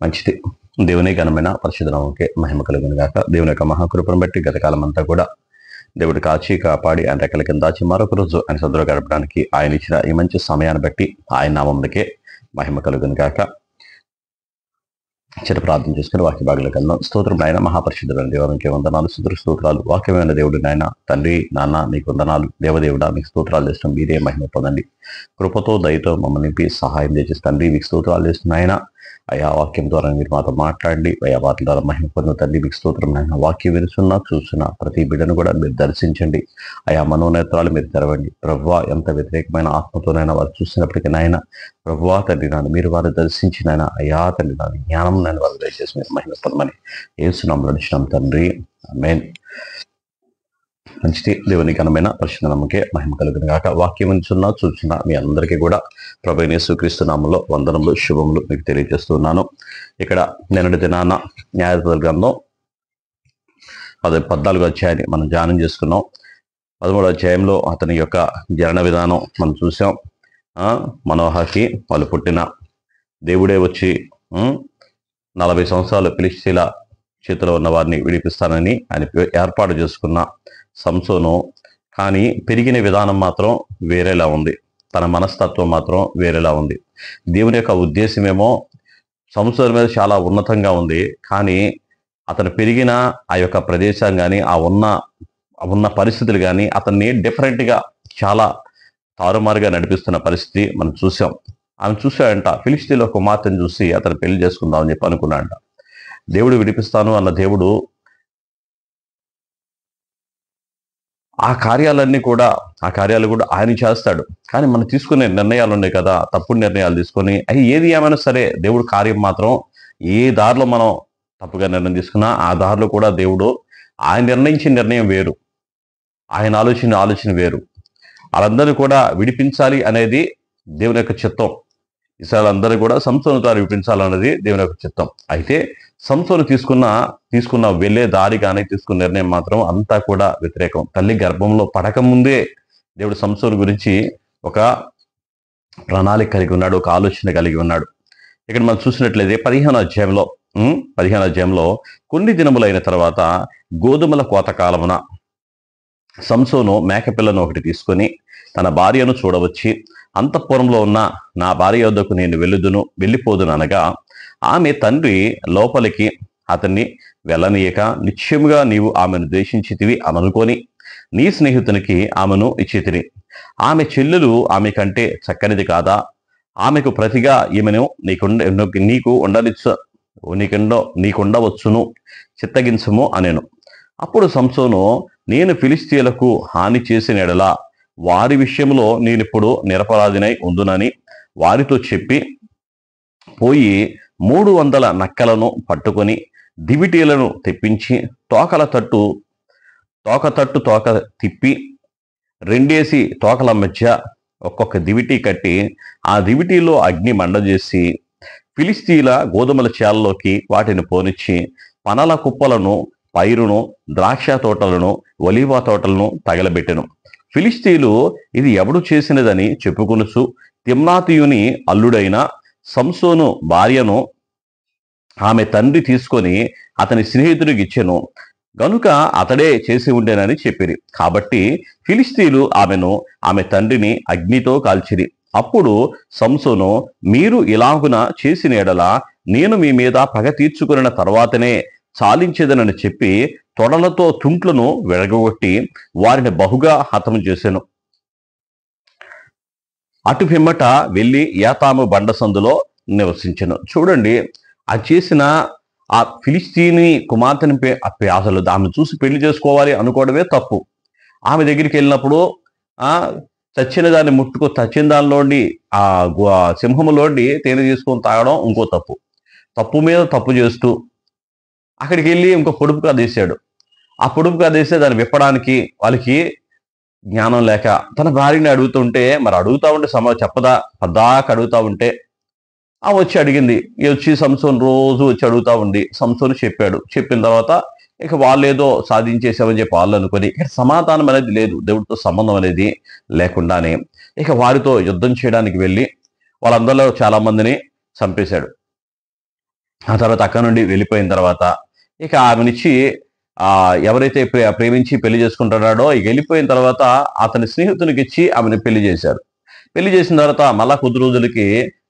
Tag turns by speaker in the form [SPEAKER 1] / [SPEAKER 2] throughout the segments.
[SPEAKER 1] మంచిది. దేవుని ఘనమైన పరిశుద్ధ నామముకే మహిమ కలుగును గాక. దేవుని యొక్క మహాకృపను బట్టి గతకాలం అంతా కూడా దేవుడు కాచి కాపాడి ఆయన రెక్కల కింద దాచి మరొక రోజు ఆయన సదురు గడపడానికి ఆయన ఇచ్చిన ఈ మంచి సమయాన్ని బట్టి ఆయన నామములకే మహిమ కలుగును గాక. చిన్న ప్రార్థన చేసుకుని వాక్య భాగంలోకి వెళ్దాం. స్తోత్రం నాయన, మహాపరిశుద్ధులైన దేవానికి వందనాలు, స్తోత్రాలు. వాక్యమైన దేవుడు నాయన, తండ్రి నాన్న మీకు వందనాలు. దేవదేవుడా మీకు స్తోత్రాలు చేస్తున్నాం. మీరే మహిమ పొందండి. కృపతో దయతో మమ్మల్ని నింపి సహాయం చేసి తండ్రి మీకు స్తోత్రాలు చేస్తున్నాం. ఆయన అయా వాక్యం ద్వారా మీరు మాతో మాట్లాడండి. అయా వాటి ద్వారా మహిమ పొందిన తండ్రి మీకు స్తోత్రం నాయన. వాక్యం వినుచున్నా చూస్తున్నా ప్రతి బిడ్డను కూడా మీరు దర్శించండి. అయా మనోనేత్రాలు మీరు తెరవండి. ప్రభువా ఎంత వ్యతిరేకమైన ఆత్మతోనైనా వారు చూసినప్పటికీ నాయన, ప్రభువా తండ్రి నాన్న మీరు వారు దర్శించినైనా అయా తండ్రి నాన్న జ్ఞానం నేను వారు దయచేసి మీరు మహిమ పొందమని యేసునామములో నడిచినాం తండ్రి, ఆమేన్. మంచిది. దేవుని ఘనమైన పరిశుద్ధ నామముకే మహిమ కలుగును గాక. వాక్యం వినుచున్నా చూస్తున్నా మీ అందరికీ కూడా ప్రభువైన యేసుక్రీస్తు నామములో వందనములు శుభములు మీకు తెలియజేస్తున్నాను. ఇక్కడ నిన్నటి దినాన న్యాయాధిపతుల గ్రంథం 14వ అధ్యాయాన్ని మనం ధ్యానం చేసుకున్నాం. 13వ అధ్యాయంలో అతని యొక్క జనన విధానం మనం చూసాం. మనోహకి వాళ్ళు పుట్టిన దేవుడే వచ్చి 40 సంవత్సరాలు ఫిలిష్తీయుల చేతిలో ఉన్న వారిని విడిపిస్తానని ఆయన ఏర్పాటు చేసుకున్న సంసోను, కానీ పెరిగిన విధానం మాత్రం వేరేలా ఉంది. తన మనస్తత్వం మాత్రం వేరేలా ఉంది. దేవుని యొక్క ఉద్దేశమేమో సంసోను మీద చాలా ఉన్నతంగా ఉంది, కానీ అతను పెరిగిన ఆ యొక్క ప్రదేశం కానీ ఆ ఉన్న పరిస్థితులు కానీ అతన్ని డిఫరెంట్గా చాలా తారుమారుగా నడిపిస్తున్న పరిస్థితి మనం చూసాం. ఆమె చూశాడంట, ఫిలిష్తీయుల కుమార్తెను చూసి అతను పెళ్లి చేసుకుందామని చెప్పి అనుకున్నాడంట. దేవుడు విడిపిస్తాను అన్న దేవుడు ఆ కార్యాలు కూడా ఆయన చేస్తాడు. కానీ మనం తీసుకునే నిర్ణయాలు ఉన్నాయి కదా, తప్పుడు నిర్ణయాలు తీసుకొని అవి ఏది ఏమైనా సరే దేవుడు కార్యం మాత్రం ఏ దారిలో మనం తప్పుగా నిర్ణయం తీసుకున్నా ఆ దారిలో కూడా దేవుడు ఆయన నిర్ణయించిన నిర్ణయం వేరు, ఆయన ఆలోచన వేరు. వాళ్ళందరూ కూడా విడిపించాలి అనేది దేవుని యొక్క చిత్తం. ఇస్రాయేల్ అందరూ కూడా సంసోను ద్వారా విడిపించాలన్నది దేవుని యొక్క చిత్తం. అయితే సంసోను తీసుకున్న వెళ్ళే దారి కానీ తీసుకున్న నిర్ణయం మాత్రం అంతా కూడా వ్యతిరేకం. తల్లి గర్భంలో పడకముందే దేవుడు సంసోను గురించి ఒక ప్రణాళిక కలిగి ఉన్నాడు, ఒక ఆలోచన కలిగి ఉన్నాడు. ఇక్కడ మనం చూసినట్లయితే 15వ అధ్యాయంలో కొన్ని దినములైన తర్వాత గోధుమల కోత కాలమున సంసోను మేకపిల్లను ఒకటి తీసుకొని తన భార్యను చూడవచ్చి, అంతఃపురంలో ఉన్న నా భార్య వద్దకు నేను వెళ్ళిపోదును అనగా, ఆమె తండ్రి లోపలికి అతన్ని వెళ్ళనీయక, నిశ్చయముగా నీవు ఆమెను ద్వేషించితివి అని అనుకొని నీ స్నేహితునికి ఆమెను ఇచ్చితిని. ఆమె చెల్లెలు ఆమె కంటే చక్కనిది కాదా? ఆమెకు ప్రతిగా ఈమెను నీకుండవచ్చును, చిత్తగించము అనెను. అప్పుడు సంసోను, నేను ఫిలిష్తీయులకు హాని చేసిన ఎడల వారి విషయంలో నేనిప్పుడు నిరపరాధినై ఉందునని వారితో చెప్పి పోయి 300 నక్కలను పట్టుకొని దివిటీలను తెప్పించి తోక తిప్పి 2 తోకల మధ్య ఒక్కొక్క దివిటీ కట్టి ఆ దివిటీలో అగ్ని మండజేసి ఫిలిష్తీయుల గోధుమల చేలలోకి వాటిని పోనిచ్చి పనల కుప్పలను, పైరును, ద్రాక్ష తోటలను, ఒలీవా తోటలను తగలబెట్టెను. ఫిలిష్తీయులు ఇది ఎవడు చేసినదని చెప్పుకొనుచు తిమ్నాతీయుని అల్లుడైన సంసోను భార్యను ఆమె తండ్రి తీసుకొని అతని స్నేహితుడికి ఇచ్చెను గనుక అతడే చేసి ఉండేనని చెప్పిరి. కాబట్టి ఫిలిష్తీయులు ఆమె తండ్రిని అగ్నితో కాల్చిరి. అప్పుడు సంసోను, మీరు ఇలాగున చేసిన ఎడల నేను మీ మీద పగ తీర్చుకున్న తర్వాతనే చాలించేదనని చెప్పి తొడలతో తుంట్లను విరగొట్టి వారిని బహుగా హతము చేసెను. అటు పిమ్మట వెళ్ళి యాతాము బండ సందులో నివసించెను. చూడండి, ఆ చేసిన ఆ ఫిలిష్తీని కుమార్తెని అసలు ఆమెను చూసి పెళ్లి చేసుకోవాలి అనుకోవడమే తప్పు. ఆమె దగ్గరికి వెళ్ళినప్పుడు చచ్చిన దాన్ని చచ్చిన దానిలోండి ఆ సింహములోండి తేనె తీసుకొని తాగడం ఇంకో తప్పు మీద తప్పు చేస్తూ అక్కడికి వెళ్ళి ఇంకో పొడుపు కథ వేసాడు. ఆ పొడుపు కథ వేస్తే దాన్ని విప్పడానికి వాళ్ళకి జ్ఞానం లేక తన భార్యని అడుగుతుంటే, మరి అడుగుతా ఉంటే చెప్పదా, పద్దాక అడుగుతా ఉంటే వచ్చి అడిగింది. వచ్చి సంసోను రోజు వచ్చి అడుగుతా ఉంది. సంసోను చెప్పాడు. చెప్పిన తర్వాత ఇక వాళ్ళు ఏదో సాధించేసామని చెప్పి వాళ్ళు అనుకొని ఇక్కడ సమాధానం అనేది లేదు, దేవుడితో సంబంధం అనేది లేకుండానే ఇక వారితో యుద్ధం చేయడానికి వెళ్ళి వాళ్ళందరిలో చాలా మందిని చంపేశాడు. ఆ తర్వాత అక్కడ నుండి వెళ్ళిపోయిన తర్వాత ఇక ఆమెనిచ్చి ఎవరైతే ప్రేమించి పెళ్లి చేసుకుంటున్నాడో ఇక వెళ్ళిపోయిన తర్వాత అతని స్నేహితునికి ఇచ్చి ఆమెను పెళ్లి చేశారు. పెళ్లి చేసిన తర్వాత మళ్ళా కొద్ది రోజులకి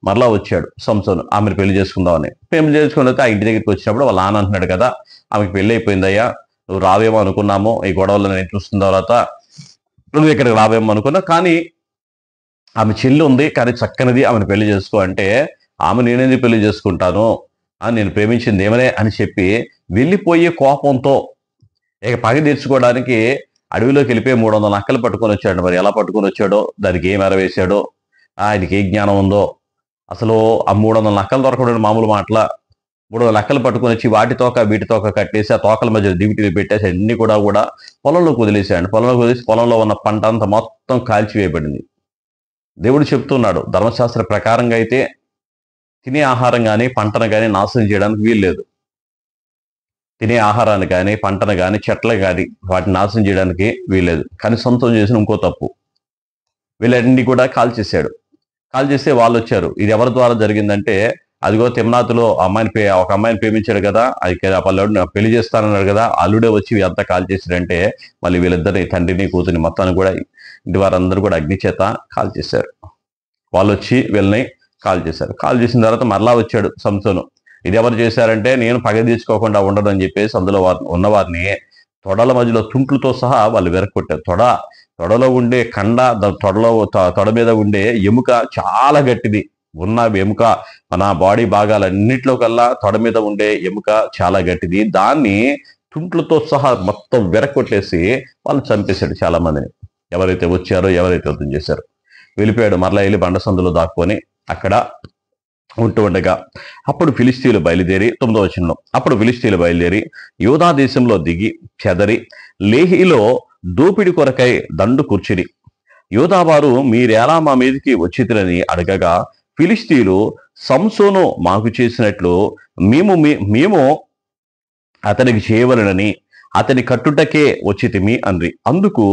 [SPEAKER 1] మరలా వచ్చాడు సంసోను ఆమెను పెళ్లి చేసుకుందామని. పెళ్లి చేసుకున్న తర్వాత ఆ ఇంటి దగ్గరికి వచ్చినప్పుడు వాళ్ళ నాన్న అంటున్నాడు కదా, ఆమెకి పెళ్లి అయిపోయిందయ్యా, నువ్వు రావేమో అనుకున్నాము, ఈ గొడవలు నేను చూసిన తర్వాత నువ్వు ఇక్కడికి రావేమో అనుకున్నా, కానీ ఆమె చెల్లి ఉంది, కానీ చక్కనిది, ఆమెను పెళ్లి చేసుకో అంటే ఆమె నేనేది పెళ్లి చేసుకుంటాను, నేను ప్రేమించింది ఏమనే అని చెప్పి వెళ్ళిపోయే కోపంతో ఇక పగ తీర్చుకోవడానికి అడవిలోకి వెళ్ళిపోయి 300 నక్కలు పట్టుకొని వచ్చాడు. మరి ఎలా పట్టుకొని వచ్చాడో, దానికి ఏం ఎరవేశాడో, ఆయనకి ఏ జ్ఞానం ఉందో, అసలు ఆ 300 నక్కలు దొరకడం మామూలు మాటల. 300 నక్కలు పట్టుకొని వచ్చి వాటి తోక వీటి తోక కట్టేసి ఆ తోకల మధ్య దివిటివి పెట్టేసి అన్ని కూడా పొలంలోకి వదిలేశాడు. పొలంలోకి వదిలేసి పొలంలో ఉన్న పంట అంతా మొత్తం కాల్చివేయబడింది. దేవుడు చెప్తున్నాడు, ధర్మశాస్త్ర ప్రకారంగా అయితే తినే ఆహారం కానీ పంటను కానీ నాశనం చేయడానికి వీల్లేదు. తినే ఆహారాన్ని కానీ పంటను కానీ చెట్లను కానీ వాటిని నాశనం చేయడానికి వీల్లేదు. కానీ సొంతం చేసిన ఇంకో తప్పు, వీళ్ళన్నీ కూడా కాల్ చేశాడు. కాల్ చేస్తే వాళ్ళు వచ్చారు. ఇది ఎవరి ద్వారా జరిగిందంటే, అదిగో తిమ్నాతులో ఒక అమ్మాయిని ప్రేమించాడు కదా, అది పల్లెడు పెళ్లి చేస్తానన్నాడు కదా, అల్లుడే వచ్చి అంతా కాల్ చేశాడంటే మళ్ళీ వీళ్ళిద్దరిని, తండ్రిని కూతురిని మొత్తాన్ని కూడా ఇంటి వారందరూ కూడా అగ్ని చేత కాల్ చేశారు. వాళ్ళు వచ్చి వీళ్ళని కాల్ చేశారు. కాల్ చేసిన తర్వాత మరలా వచ్చాడు సంసోను. ఇది ఎవరు చేశారంటే, నేను పగ తీర్చుకోకుండా ఉండదు అని చెప్పేసి అందులో ఉన్నవారిని తొడల మధ్యలో తుంట్లతో సహా వాళ్ళు వెరక్కొట్టారు. తొడలో ఉండే కండ, తొడ మీద ఉండే ఎముక చాలా గట్టిది. ఉన్న ఎముక మన బాడీ భాగాలన్నిట్లో కల్లా తొడ మీద ఉండే ఎముక చాలా గట్టిది. దాన్ని తుంట్లతో సహా మొత్తం వెరక్కొట్టేసి వాళ్ళు చంపేశాడు చాలా మందిని, ఎవరైతే వచ్చారో, ఎవరైతే యుద్ధం చేశారో. వెళ్ళిపోయాడు. మరలా వెళ్ళి బండసందులో దాక్కొని అక్కడ ఉంటూ ఉండగా అప్పుడు ఫిలిష్తీయులు బయలుదేరి, 9వ వచనంలో, అప్పుడు ఫిలిష్తీయులు బయలుదేరి యూదా దేశంలో దిగి చెదరి లేహీలో దోపిడి కొరకై దండు కూర్చిరి. యూదావారు మీరెలా మా మీదకి వచ్చితిరని అడగగా ఫిలిష్తీయులు సంసోను మాకు చేసినట్లు మేము అతనికి చేయవలనని అతని కట్టుటకే వచ్చితిమి అంది. అందుకు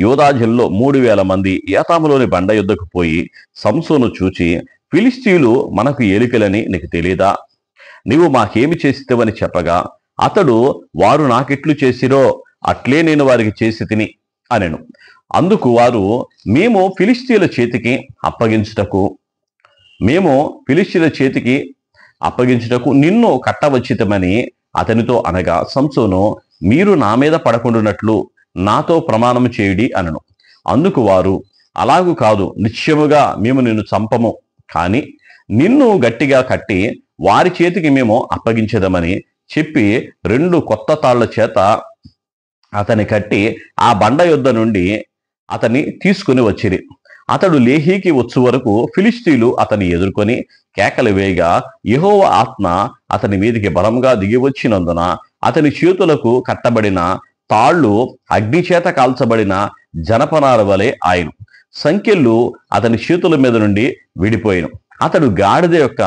[SPEAKER 1] యోధాజల్లో 3000 మంది ఏతాములోని బండ యుద్ధకు పోయి సంసోను చూచి, ఫిలిష్తీయులు మనకు ఏలికలని నీకు తెలియదా? నీవు మాకేమి చేసితవని చెప్పగా అతడు, వారు నాకెట్లు చేసిరో అట్లే నేను వారికి చేసి తిని అనెను. అందుకు వారు, మేము ఫిలిష్తీయుల చేతికి అప్పగించుటకు నిన్ను కట్టవచ్చితమని అతనితో అనగా సంసోను, మీరు నా మీద పడకుండానట్లు నాతో ప్రమాణం చేయుడి అనను. అందుకు వారు, అలాగు కాదు, నిశ్చయముగా మేము నిన్ను చంపము, కానీ నిన్ను గట్టిగా కట్టి వారి చేతికి మేము అప్పగించదమని చెప్పి 2 కొత్త తాళ్ల చేత అతని కట్టి ఆ బండ యొద్ద నుండి అతన్ని తీసుకుని వచ్చిరి. అతడు లేహీకి వచ్చు వరకు ఫిలిష్తీయులు అతన్ని ఎదుర్కొని కేకలు వేయగా యెహోవా ఆత్మ అతని మీదికి బలంగా దిగి వచ్చినందున అతని చేతులకు కట్టబడిన తాళ్ళు అగ్ని చేత కాల్చబడిన జనపనాల వలె ఆయను. సంకెళ్ళు అతని చేతుల మీద నుండి విడిపోయిను. అతడు గాడిద యొక్క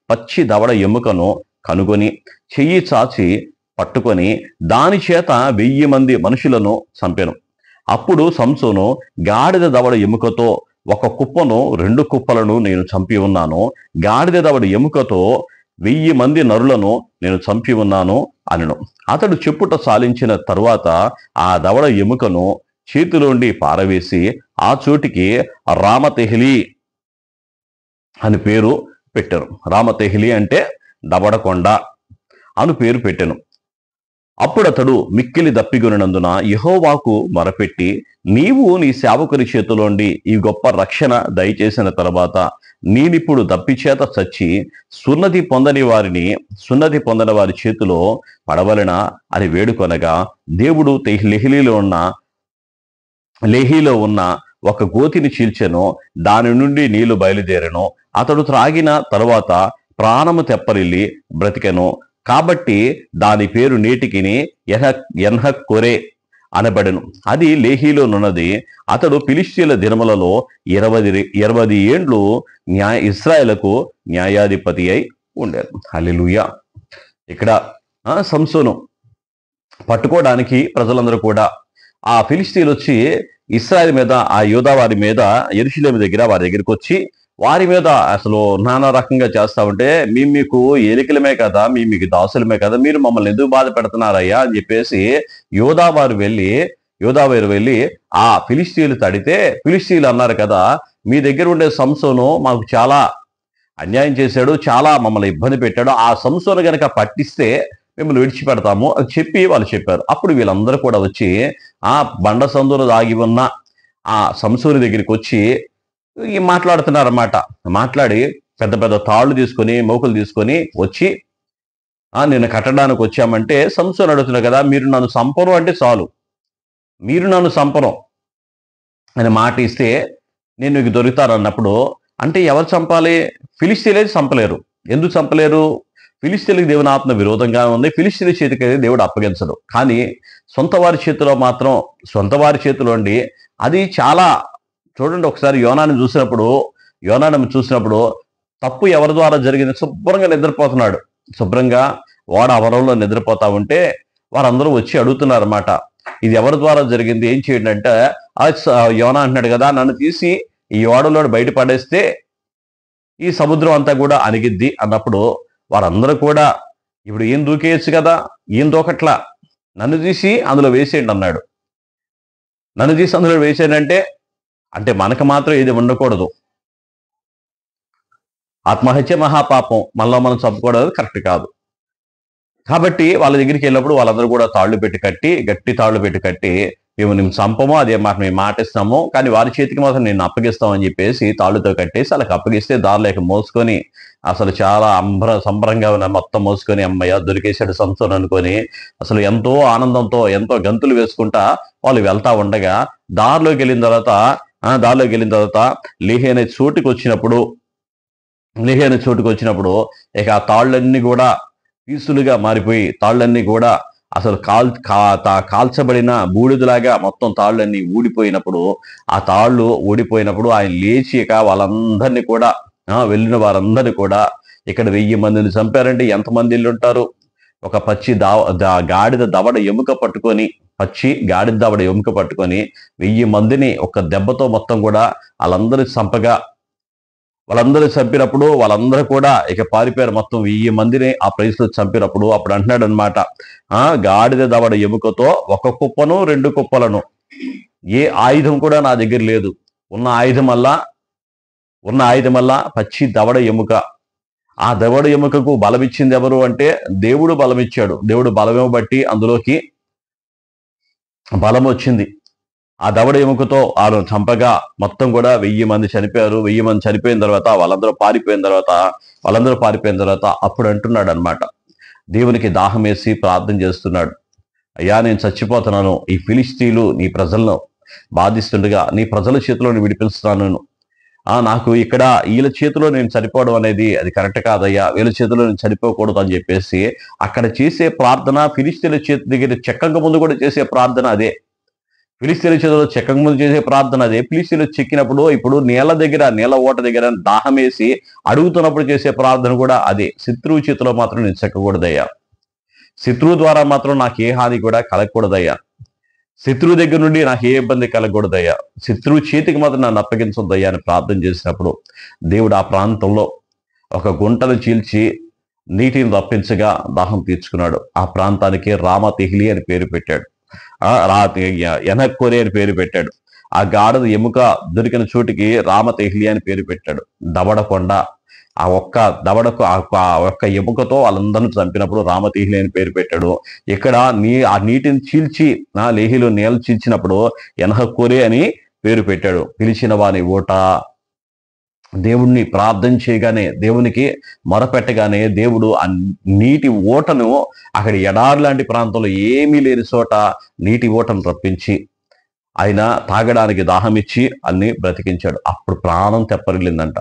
[SPEAKER 1] పచ్చి దవడ ఎముకను కనుగొని చెయ్యి చాచి పట్టుకొని దాని చేత 1000 మంది మనుషులను చంపెను. అప్పుడు సంసోను, గాడిద దవడ ఎముకతో ఒక కుప్పను 2 కుప్పలను నేను చంపి ఉన్నాను, గాడిద దవడ ఎముకతో 1000 మంది నరులను నేను చంపి ఉన్నాను అనెను. అతడు చెప్పుట సాలించిన తరువాత ఆ దవడ ఎముకను చేతిలోండి పారవేసి ఆ చోటికి రామతెహలి అని పేరు పెట్టాను. రామతెహలి అంటే దవడకొండ అను పేరు పెట్టెను. అప్పుడు అతడు మిక్కిలి దప్పిగొనినందున యెహోవాకు మొరపెట్టి, నీవు నీ సేవకుని చేతిలోండి ఈ గొప్ప రక్షణ దయచేసిన తర్వాత నేనిప్పుడు దప్పిచేత చచ్చి సున్నతి పొందని వారి చేతిలో పడవలెన అని వేడుకొనగా దేవుడు లేహీలో ఉన్న ఒక గోతిని చీల్చెను. దాని నుండి నీళ్లు బయలుదేరెను. అతడు త్రాగిన తరువాత ప్రాణము తెప్పరిల్లి బ్రతికెను. కాబట్టి దాని పేరు నేటికి ఎన్హక్కొరే అనబడెను. అది లేహీలోనున్నది. అతడు ఫిలిష్తీయుల దినములలో 20 ఏండ్లు ఇశ్రాయేలుకు న్యాయాధిపతి అయి ఉండారు. హల్లెలూయా. ఇక్కడ సంసోను పట్టుకోవడానికి ప్రజలందరూ కూడా ఆ ఫిలిష్తీయులు వచ్చి ఇశ్రాయేలు మీద, ఆ యూదా వారి మీద, యెరూషలేము దగ్గర వారి దగ్గరికి వచ్చి వారి మీద అసలు నానా రకంగా చేస్తా ఉంటే, మేము మీకు ఏలికలమే కదా, మేము మీకు దాసులమే కదా, మీరు మమ్మల్ని ఎందుకు బాధ పెడుతున్నారయ్యా అని చెప్పేసి యోధావారు వెళ్ళి ఆ ఫిలిష్తీయులు తడితే, ఫిలిష్తీయులు అన్నారు కదా, మీ దగ్గర ఉండే సంసోను మాకు చాలా అన్యాయం చేశాడు, చాలా మమ్మల్ని ఇబ్బంది పెట్టాడు, ఆ సంసోను గనక పట్టిస్తే మిమ్మల్ని విడిచిపెడతాము అని చెప్పి వాళ్ళు చెప్పారు. అప్పుడు వీళ్ళందరూ కూడా వచ్చి ఆ బండ సందులో దాగి ఉన్న ఆ సంసోను దగ్గరికి వచ్చి మాట్లాడుతున్నారన్నమాట. మాట్లాడి పెద్ద పెద్ద తాళ్ళు తీసుకొని, మోకులు తీసుకొని వచ్చి నిన్ను కట్టడానికి వచ్చామంటే, సంసోను అడుగుతున్నాడు కదా, మీరు నన్ను సంపరు అంటే చాలు, మీరు నన్ను సంపరు అని మాట ఇస్తే నేను మీకు దొరుకుతాను అన్నప్పుడు, అంటే ఎవరు చంపాలి? ఫిలిష్తీయులే చంపలేరు. ఎందుకు చంపలేరు? ఫిలిష్తీయులకు దేవుని ఆత్మ విరోధంగా ఉంది, ఫిలిష్తీయుల చేతికి దేవుడు అప్పగించడు. కానీ సొంత వారి చేతిలో మాత్రం, సొంత వారి చేతిలో ఉండి అది చాలా చూడండి. ఒకసారి యోనాను చూసినప్పుడు తప్పు ఎవరి ద్వారా జరిగింది? శుభ్రంగా నిద్రపోతున్నాడు. శుభ్రంగా వాడు అవరంలో నిద్రపోతా ఉంటే వారందరూ వచ్చి అడుగుతున్నారు అన్నమాట, ఇది ఎవరి ద్వారా జరిగింది, ఏం చేయండి అంటే, యోనా అంటున్నాడు కదా, నన్ను తీసి ఈ ఓడలో బయట పడేస్తే ఈ సముద్రం అంతా కూడా అణిగిద్ది అన్నప్పుడు వారందరూ కూడా, ఇప్పుడు ఏం దూకేయచ్చు కదా, ఏం దూకట్లా, నన్ను తీసి అందులో వేసేయండి అన్నాడు. నన్ను తీసి అందులో వేసేయండి అంటే మనకు మాత్రం ఏది ఉండకూడదు. ఆత్మహత్య మహాపాపం, మనలో మనం చంపుకోవడం కరెక్ట్ కాదు. కాబట్టి వాళ్ళ దగ్గరికి వెళ్ళినప్పుడు వాళ్ళందరూ కూడా గట్టి తాళ్ళు పెట్టి కట్టి, మేము నేను చంపము, అదే మాట మేము మాటిస్తాము, కానీ వారి చేతికి మాత్రం నేను అప్పగిస్తామని చెప్పేసి తాళ్ళుతో కట్టేసి వాళ్ళకి అప్పగిస్తే దారిలోకి మోసుకొని, అసలు చాలా సంబరంగా ఉన్న మొత్తం మోసుకొని, అమ్మయ్య దొరికేశాడు సంసోను అనుకొని అసలు ఎంతో ఆనందంతో ఎంతో గంతులు వేసుకుంటా వాళ్ళు వెళ్తా ఉండగా, దారిలోకి వెళ్ళిన తర్వాత లేహి అనే చోటుకి వచ్చినప్పుడు ఇక ఆ తాళ్ళన్నీ కూడా పీసులుగా మారిపోయి, తాళ్ళన్నీ కూడా అసలు కాల్చబడిన బూడిదలాగా మొత్తం తాళ్ళన్నీ ఊడిపోయినప్పుడు, ఆ తాళ్ళు ఊడిపోయినప్పుడు ఆయన లేచి ఇక వాళ్ళందరినీ కూడా, వెళ్ళిన వారందరినీ కూడా, ఇక్కడ 1000 మందిని చంపారంటే ఎంతమంది ఇల్లు ఉంటారు? ఒక గాడిద దవడ ఎముక పట్టుకొని 1000 మందిని ఒక్క దెబ్బతో మొత్తం కూడా వాళ్ళందరూ చంపినప్పుడు వాళ్ళందరూ కూడా ఇక పారిపోయారు. మొత్తం 1000 మందిని ఆ ప్రైస్ లో చంపినప్పుడు అప్పుడు అంటున్నాడు అనమాట, గాడిద దవడ ఎముకతో ఒక కుప్పను 2 కుప్పలను, ఏ ఆయుధం కూడా నా దగ్గర లేదు, ఉన్న ఆయుధమల్లా పచ్చి దవడ ఎముక. ఆ దవడ ఎముకకు బలమిచ్చింది ఎవరు అంటే దేవుడు బలమిచ్చాడు. దేవుడు బలమేమో బట్టి అందులోకి బలం వచ్చింది. ఆ దవడ ఎముకతో వాళ్ళు చంపగా మొత్తం కూడా 1000 మంది చనిపోయారు. 1000 మంది చనిపోయిన తర్వాత వాళ్ళందరూ పారిపోయిన తర్వాత అప్పుడు అంటున్నాడు అనమాట, దేవునికి దాహం వేసి ప్రార్థన చేస్తున్నాడు, అయ్యా నేను చచ్చిపోతున్నాను, ఈ ఫిలిష్తీయులు నీ ప్రజలను బాధిస్తుండగా నీ ప్రజల చేతిలో విడిపిస్తున్నాను, నాకు ఇక్కడ వీళ్ళ చేతిలో నేను చనిపోవడం అనేది అది కరెక్ట్ కాదయ్యా, వీళ్ళ చేతిలో నేను చనిపోకూడదు అని చెప్పేసి అక్కడ చేసే ప్రార్థన, ఫిలిష్తీయుల చేతి దగ్గర చెక్కక ముందు కూడా చేసే ప్రార్థన అదే. ఫిలిష్తీయుల చేతిలో చెక్కక ముందు చేసే ప్రార్థన అదే. ఫిలిష్తీయులు చెక్కినప్పుడు ఇప్పుడు నీళ్ళ ఓట దగ్గర దాహం వేసి అడుగుతున్నప్పుడు చేసే ప్రార్థన కూడా అదే. శత్రువు చేతిలో మాత్రం నేను చెక్కకూడదయ్యా, శత్రువు ద్వారా మాత్రం నాకు ఏ హాని కూడా కలగకూడదయ్యా, శత్రువు దగ్గర నుండి నాకు ఏ ఇబ్బంది కలగకూడదయ్యా, శత్రువు చేతికి మాత్రం నన్ను అప్పగించొద్దయ్యా అని ప్రార్థన చేసినప్పుడు దేవుడు ఆ ప్రాంతంలో ఒక గుంటను చీల్చి నీటిని రప్పించగా దాహం తీర్చుకున్నాడు. ఆ ప్రాంతానికి రామతిహ్లి అని పేరు పెట్టాడు, ఎనక్కోరే అని పేరు పెట్టాడు. ఆ గాడిద ఎముక దొరికిన చోటికి రామతిహ్లి అని పేరు పెట్టాడు. దవడకొండ, ఆ ఒక్క ఎముకతో వాళ్ళందరినీ చంపినప్పుడు రామతిహ్లి అని పేరు పెట్టాడు. ఇక్కడ ఆ నీటిని చీల్చి లేహిలో నీళ్ళు చీల్చినప్పుడు ఎనహక్కోరే అని పేరు పెట్టాడు. పిలిచిన వాని ఓట, దేవుణ్ణి ప్రార్థన చేయగానే, దేవునికి మొరపెట్టగానే దేవుడు ఆ నీటి ఓటను అక్కడ ఎడారి లాంటి ప్రాంతంలో ఏమీ లేని చోట నీటి ఓటను రప్పించి ఆయన తాగడానికి దాహం ఇచ్చి అన్ని బ్రతికించాడు. అప్పుడు ప్రాణం తెప్పరిల్లిందంట.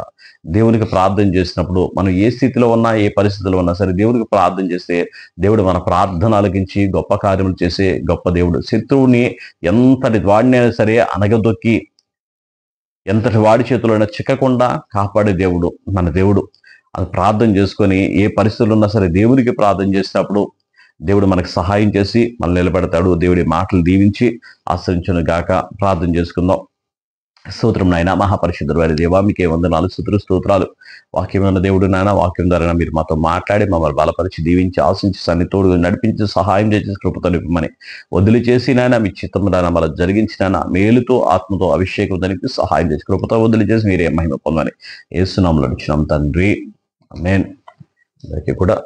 [SPEAKER 1] దేవునికి ప్రార్థన చేసినప్పుడు మనం ఏ స్థితిలో ఉన్నా, ఏ పరిస్థితిలో ఉన్నా సరే దేవునికి ప్రార్థన చేస్తే దేవుడు మన ప్రార్థన ఆలకించి గొప్ప కార్యములు చేసే గొప్ప దేవుడు. శత్రువుని ఎంతటి వాడినైనా సరే అనగదొక్కి ఎంతటి వాడి చేతులైనా చిక్కకుండా కాపాడే దేవుడు మన దేవుడు. అది ప్రార్థన చేసుకొని ఏ పరిస్థితులు ఉన్నా సరే దేవునికి ప్రార్థన చేసినప్పుడు దేవుడు మనకు సహాయం చేసి మనల్ని నిలబెడతాడు. దేవుడి మాటలు దీవించి ఆశ్రయించును గాక. ప్రార్థన చేసుకుందాం. స్తోత్రం నాయన, మహాపరిశుద్ధుడు వారి దేవా, మీకే వందనాలు, స్తుతులు, స్తోత్రాలు. వాక్యమైన దేవుడు నాయన, వాక్యం ద్వారా మీరు మాతో మాట్లాడి మమ్మల్ని బలపరిచి, దీవించి, ఆశించి, సన్నితోడు నడిపించి, సహాయం చేసి, కృపతో నింపమని వదిలి చేసి నాయన, మీ చిత్తం నాయన మళ్ళీ జరిగించిన మేలుతో, ఆత్మతో అభిషేకం జరిపి సహాయం చేసి, కృపతో వదిలి చేసి మీరే మహిమ పొందని యేసు నామములో అడుగుచున్నాం తండ్రి. ఆమేన్. అందరికీ కూడా